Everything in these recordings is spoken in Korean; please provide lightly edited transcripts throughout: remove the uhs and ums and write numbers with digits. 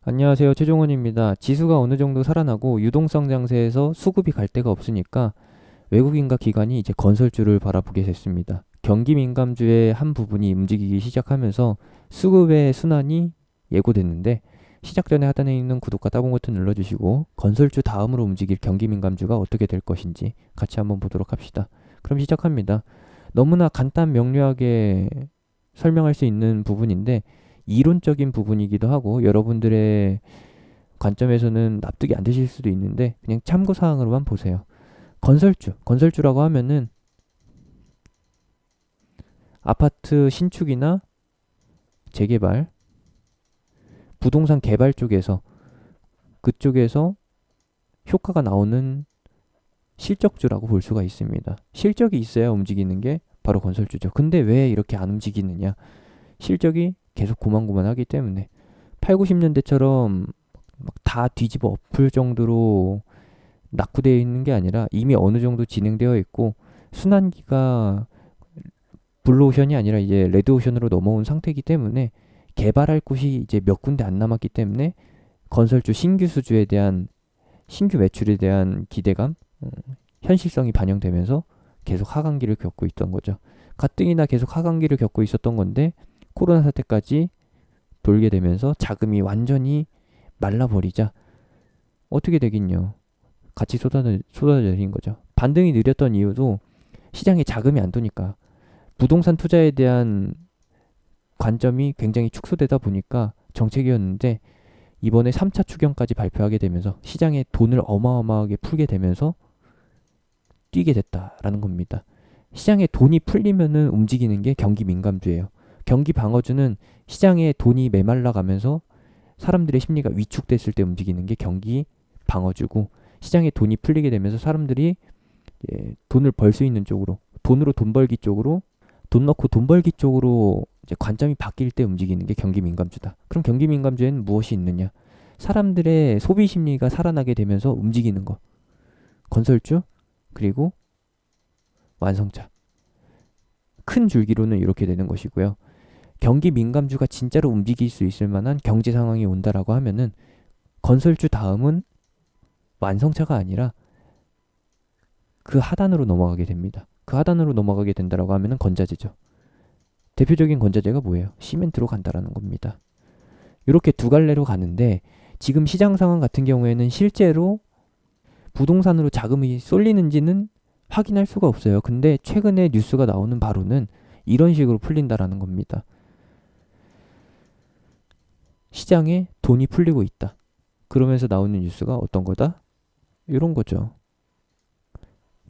안녕하세요. 최종원입니다. 지수가 어느 정도 살아나고 유동성 장세에서 수급이 갈 데가 없으니까 외국인과 기관이 이제 건설주를 바라보게 됐습니다. 경기 민감주의 한 부분이 움직이기 시작하면서 수급의 순환이 예고됐는데 시작 전에 하단에 있는 구독과 따봉 버튼 눌러주시고 건설주 다음으로 움직일 경기 민감주가 어떻게 될 것인지 같이 한번 보도록 합시다. 그럼 시작합니다. 너무나 간단 명료하게 설명할 수 있는 부분인데 이론적인 부분이기도 하고 여러분들의 관점에서는 납득이 안 되실 수도 있는데 그냥 참고 사항으로만 보세요. 건설주라고 하면은 아파트 신축이나 재개발, 부동산 개발 쪽에서 그쪽에서 효과가 나오는 실적주라고 볼 수가 있습니다. 실적이 있어야 움직이는 게 바로 건설주죠. 근데 왜 이렇게 안 움직이느냐? 실적이 계속 고만고만하기 때문에 8, 90년대처럼 막 다 뒤집어 엎을 정도로 낙후되어 있는 게 아니라 이미 어느 정도 진행되어 있고 순환기가 블루오션이 아니라 이제 레드오션으로 넘어온 상태이기 때문에 개발할 곳이 이제 몇 군데 안 남았기 때문에 건설주 신규 수주에 대한 신규 매출에 대한 기대감, 현실성이 반영되면서 계속 하강기를 겪고 있던 거죠. 가뜩이나 계속 하강기를 겪고 있었던 건데 코로나 사태까지 돌게 되면서 자금이 완전히 말라버리자 어떻게 되긴요. 같이 쏟아져 내린 거죠. 반등이 느렸던 이유도 시장에 자금이 안 도니까 부동산 투자에 대한 관점이 굉장히 축소되다 보니까 정책이었는데 이번에 3차 추경까지 발표하게 되면서 시장에 돈을 어마어마하게 풀게 되면서 뛰게 됐다라는 겁니다. 시장에 돈이 풀리면은 움직이는 게 경기 민감주예요. 경기 방어주는 시장에 돈이 메말라 가면서 사람들의 심리가 위축됐을 때 움직이는 게 경기 방어주고 시장에 돈이 풀리게 되면서 사람들이 돈을 벌 수 있는 쪽으로 돈으로 돈 벌기 쪽으로 돈 넣고 돈 벌기 쪽으로 이제 관점이 바뀔 때 움직이는 게 경기 민감주다. 그럼 경기 민감주에는 무엇이 있느냐? 사람들의 소비 심리가 살아나게 되면서 움직이는 거. 건설주 그리고 완성차. 큰 줄기로는 이렇게 되는 것이고요. 경기 민감주가 진짜로 움직일 수 있을 만한 경제 상황이 온다라고 하면은 건설주 다음은 완성차가 아니라 그 하단으로 넘어가게 됩니다. 그 하단으로 넘어가게 된다라고 하면은 건자재죠. 대표적인 건자재가 뭐예요? 시멘트로 간다라는 겁니다. 이렇게 두 갈래로 가는데 지금 시장 상황 같은 경우에는 실제로 부동산으로 자금이 쏠리는지는 확인할 수가 없어요. 근데 최근에 뉴스가 나오는 바로는 이런 식으로 풀린다라는 겁니다. 시장에 돈이 풀리고 있다. 그러면서 나오는 뉴스가 어떤 거다? 이런 거죠.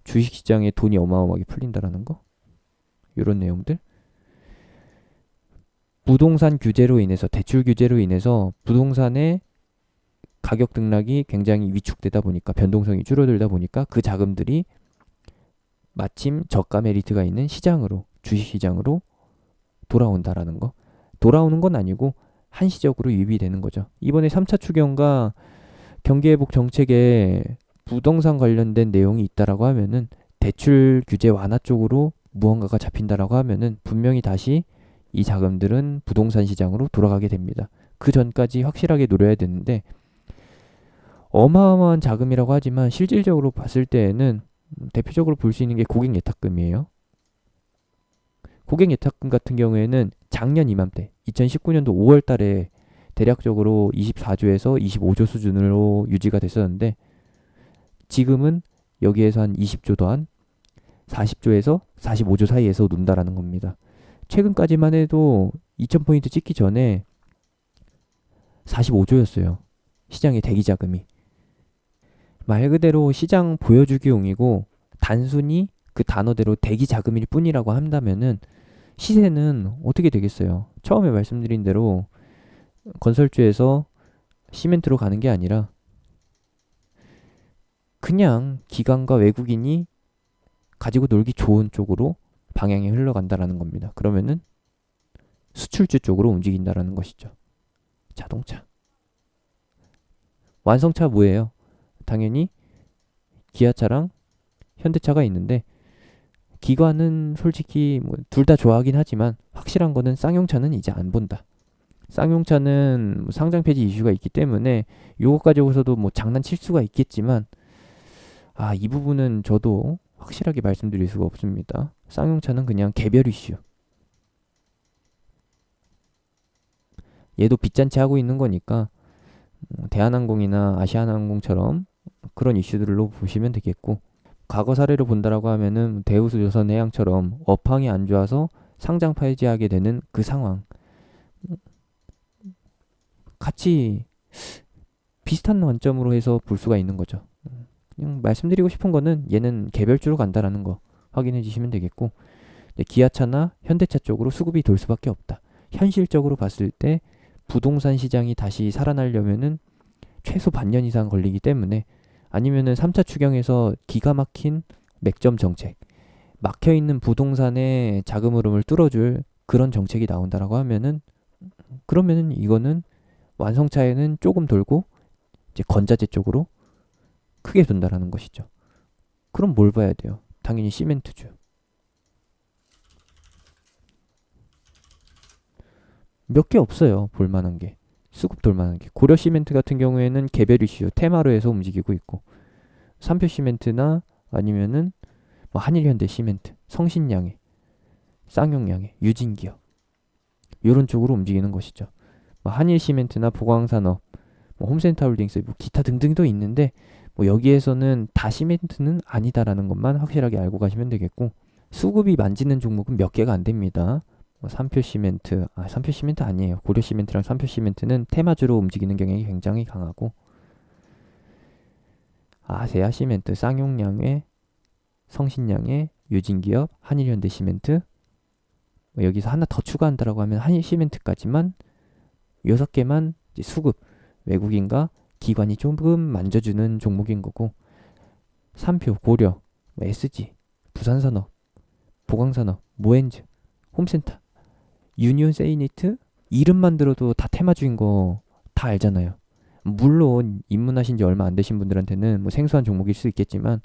주식시장에 돈이 어마어마하게 풀린다라는 거. 이런 내용들. 부동산 규제로 인해서 대출 규제로 인해서 부동산의 가격 등락이 굉장히 위축되다 보니까 변동성이 줄어들다 보니까 그 자금들이 마침 저가 메리트가 있는 시장으로 주식시장으로 돌아온다라는 거. 돌아오는 건 아니고 한시적으로 유입이 되는 거죠. 이번에 3차 추경과 경기회복 정책에 부동산 관련된 내용이 있다라고 하면은 대출 규제 완화 쪽으로 무언가가 잡힌다라고 하면은 분명히 다시 이 자금들은 부동산 시장으로 돌아가게 됩니다. 그 전까지 확실하게 노려야 되는데 어마어마한 자금이라고 하지만 실질적으로 봤을 때에는 대표적으로 볼 수 있는 게 고객 예탁금이에요. 고객 예탁금 같은 경우에는 작년 이맘때 2019년도 5월 달에 대략적으로 24조에서 25조 수준으로 유지가 됐었는데 지금은 여기에서 한 20조 더한 40조에서 45조 사이에서 논다라는 겁니다. 최근까지만 해도 2000포인트 찍기 전에 45조였어요. 시장의 대기 자금이. 말 그대로 시장 보여주기용이고 단순히 그 단어대로 대기 자금일 뿐이라고 한다면은 시세는 어떻게 되겠어요? 처음에 말씀드린 대로 건설주에서 시멘트로 가는 게 아니라 그냥 기관과 외국인이 가지고 놀기 좋은 쪽으로 방향이 흘러간다라는 겁니다. 그러면은 수출주 쪽으로 움직인다라는 것이죠. 자동차. 완성차 뭐예요? 당연히 기아차랑 현대차가 있는데 기관은 솔직히 뭐 둘 다 좋아하긴 하지만 확실한 거는 쌍용차는 이제 안 본다. 쌍용차는 뭐 상장 폐지 이슈가 있기 때문에 요것 가지고서도 뭐 장난칠 수가 있겠지만 이 부분은 저도 확실하게 말씀드릴 수가 없습니다. 쌍용차는 그냥 개별 이슈. 얘도 빚잔치 하고 있는 거니까 대한항공이나 아시아나항공처럼 그런 이슈들로 보시면 되겠고, 과거 사례를 본다라고 하면은 대우조선해양처럼 업황이 안 좋아서 상장 폐지하게 되는 그 상황 같이 비슷한 관점으로 해서 볼 수가 있는 거죠. 그냥 말씀드리고 싶은 거는 얘는 개별주로 간다라는 거 확인해 주시면 되겠고, 기아차나 현대차 쪽으로 수급이 돌 수밖에 없다. 현실적으로 봤을 때 부동산 시장이 다시 살아나려면은 최소 반년 이상 걸리기 때문에, 아니면은 3차 추경에서 기가 막힌 맥점 정책, 막혀 있는 부동산의 자금 흐름을 뚫어줄 그런 정책이 나온다라고 하면은, 그러면은 이거는 완성차에는 조금 돌고 이제 건자재 쪽으로 크게 돈다라는 것이죠. 그럼 뭘 봐야 돼요? 당연히 시멘트주. 몇 개 없어요. 볼만한 게. 수급 돌만한 게. 고려 시멘트 같은 경우에는 개별 이슈 테마로 해서 움직이고 있고, 삼표 시멘트나 아니면은 뭐 한일현대 시멘트, 성신양해, 쌍용양해, 유진기업 이런 쪽으로 움직이는 것이죠. 뭐 한일 시멘트나 보광산업, 뭐 홈센터홀딩스, 뭐 기타 등등도 있는데 뭐 여기에서는 다 시멘트는 아니다라는 것만 확실하게 알고 가시면 되겠고, 수급이 만지는 종목은 몇 개가 안 됩니다. 뭐 삼표 시멘트, 삼표 시멘트 아니에요. 고려 시멘트랑 삼표 시멘트는 테마주로 움직이는 경향이 굉장히 강하고, 아세아 시멘트, 쌍용양의, 성신양의, 유진기업, 한일현대 시멘트, 뭐 여기서 하나 더 추가한다라고 하면 한일 시멘트까지만 6개만 수급, 외국인과 기관이 조금 만져주는 종목인 거고, 삼표, 고려, 뭐 SG, 부산산업, 보광산업, 모엔즈, 홈센터, 유니온 세이니트, 이름만 들어도 다 테마주인 거 다 알잖아요. 물론 입문하신 지 얼마 안 되신 분들한테는 뭐 생소한 종목일 수 있겠지만,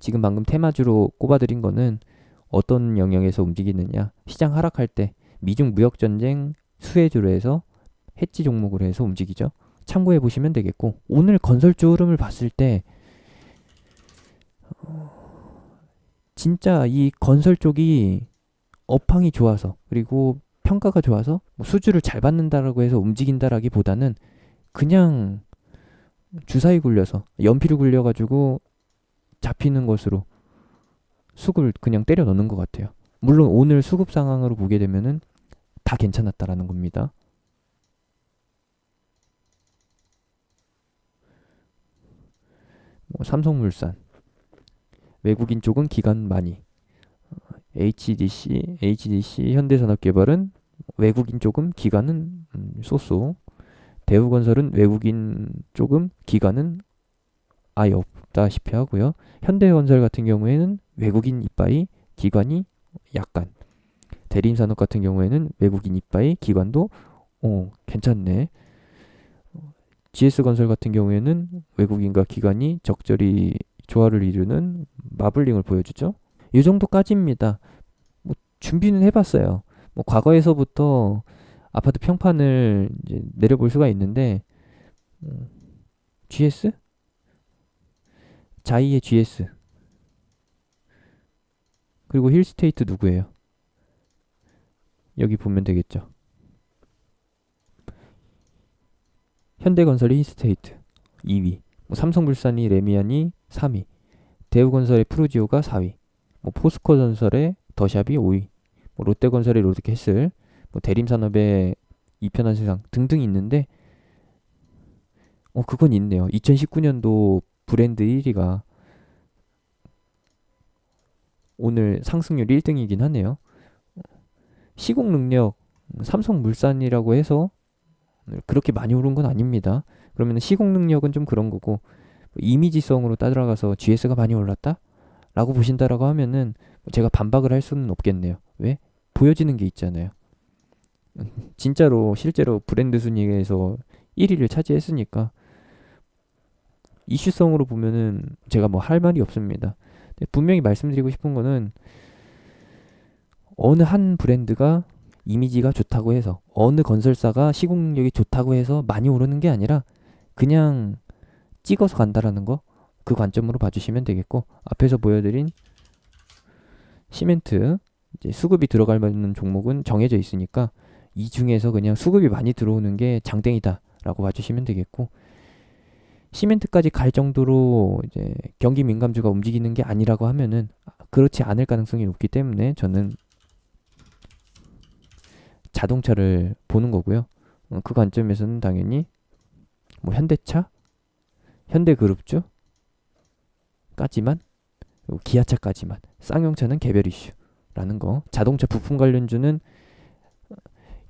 지금 방금 테마주로 꼽아드린 거는 어떤 영역에서 움직이느냐, 시장 하락할 때 미중 무역전쟁 수혜주로 해서 해지 종목으로 해서 움직이죠. 참고해 보시면 되겠고, 오늘 건설주 흐름을 봤을 때 진짜 이 건설 쪽이 업황이 좋아서, 그리고 평가가 좋아서 뭐 수주를 잘 받는다라고 해서 움직인다라기보다는 그냥 주사위 굴려서 연필을 굴려가지고 잡히는 것으로 수급을 그냥 때려 넣는 것 같아요. 물론 오늘 수급 상황으로 보게 되면은 다 괜찮았다라는 겁니다. 뭐 삼성물산, 외국인 쪽은 기관 많이, HDC, 현대산업개발은 외국인 조금, 기관은 쏘쏘. 대우건설은 외국인 조금, 기관은 아예 없다시피 하고요. 현대건설 같은 경우에는 외국인 이빠이, 기관이 약간. 대림산업 같은 경우에는 외국인 이빠이, 기관도 괜찮네. GS건설 같은 경우에는 외국인과 기관이 적절히 조화를 이루는 마블링을 보여주죠. 이 정도까지입니다. 뭐 준비는 해봤어요. 뭐 과거에서부터 아파트 평판을 이제 내려볼 수가 있는데, GS? 자이의 GS, 그리고 힐스테이트 누구예요? 여기 보면 되겠죠. 현대건설이 힐스테이트 2위, 뭐 삼성물산이 레미안이 3위, 대우건설의 프루지오가 4위, 뭐 포스코전설의 더샵이 5위, 뭐 롯데건설의 로드캐슬, 뭐 대림산업의 이편한 세상 등등 있는데, 그건 있네요. 2019년도 브랜드 1위가 오늘 상승률 1등이긴 하네요. 시공 능력, 삼성물산이라고 해서 그렇게 많이 오른 건 아닙니다. 그러면 시공 능력은 좀 그런 거고, 이미지성으로 따라가서 GS가 많이 올랐다? 라고 보신다라고 하면은 제가 반박을 할 수는 없겠네요. 왜? 보여지는 게 있잖아요. 진짜로 실제로 브랜드 순위에서 1위를 차지했으니까 이슈성으로 보면은 제가 뭐 할 말이 없습니다. 분명히 말씀드리고 싶은 거는, 어느 한 브랜드가 이미지가 좋다고 해서, 어느 건설사가 시공력이 좋다고 해서 많이 오르는 게 아니라 그냥 찍어서 간다라는 거, 그 관점으로 봐주시면 되겠고, 앞에서 보여드린 시멘트 이제 수급이 들어갈 만한 종목은 정해져 있으니까 이 중에서 그냥 수급이 많이 들어오는 게 장땡이다 라고 봐주시면 되겠고, 시멘트까지 갈 정도로 이제 경기 민감주가 움직이는 게 아니라고 하면은 그렇지 않을 가능성이 높기 때문에 저는 자동차를 보는 거고요. 그 관점에서는 당연히 뭐 현대차, 현대그룹주까지만, 그리고 기아차까지만, 쌍용차는 개별 이슈라는 거. 자동차 부품 관련주는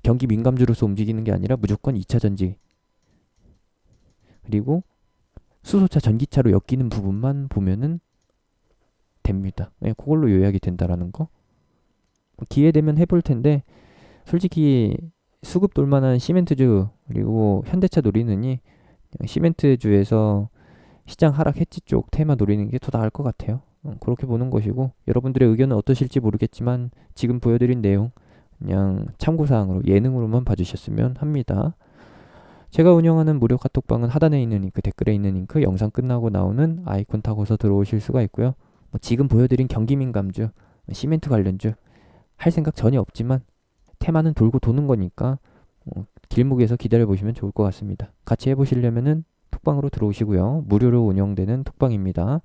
경기 민감주로서 움직이는 게 아니라 무조건 2차 전지, 그리고 수소차, 전기차로 엮이는 부분만 보면은 됩니다. 예, 그걸로 요약이 된다라는 거. 기회 되면 해볼 텐데, 솔직히 수급 돌만한 시멘트주 그리고 현대차 노리느니 시멘트주에서 시장 하락 해지 쪽 테마 노리는 게 더 나을 것 같아요. 그렇게 보는 것이고, 여러분들의 의견은 어떠실지 모르겠지만 지금 보여드린 내용 그냥 참고사항으로, 예능으로만 봐주셨으면 합니다. 제가 운영하는 무료 카톡방은 하단에 있는 링크, 댓글에 있는 링크, 영상 끝나고 나오는 아이콘 타고서 들어오실 수가 있고요. 지금 보여드린 경기 민감주, 시멘트 관련주 할 생각 전혀 없지만 테마는 돌고 도는 거니까 길목에서 기다려 보시면 좋을 것 같습니다. 같이 해보시려면은 톡방으로 들어오시고요. 무료로 운영되는 톡방입니다.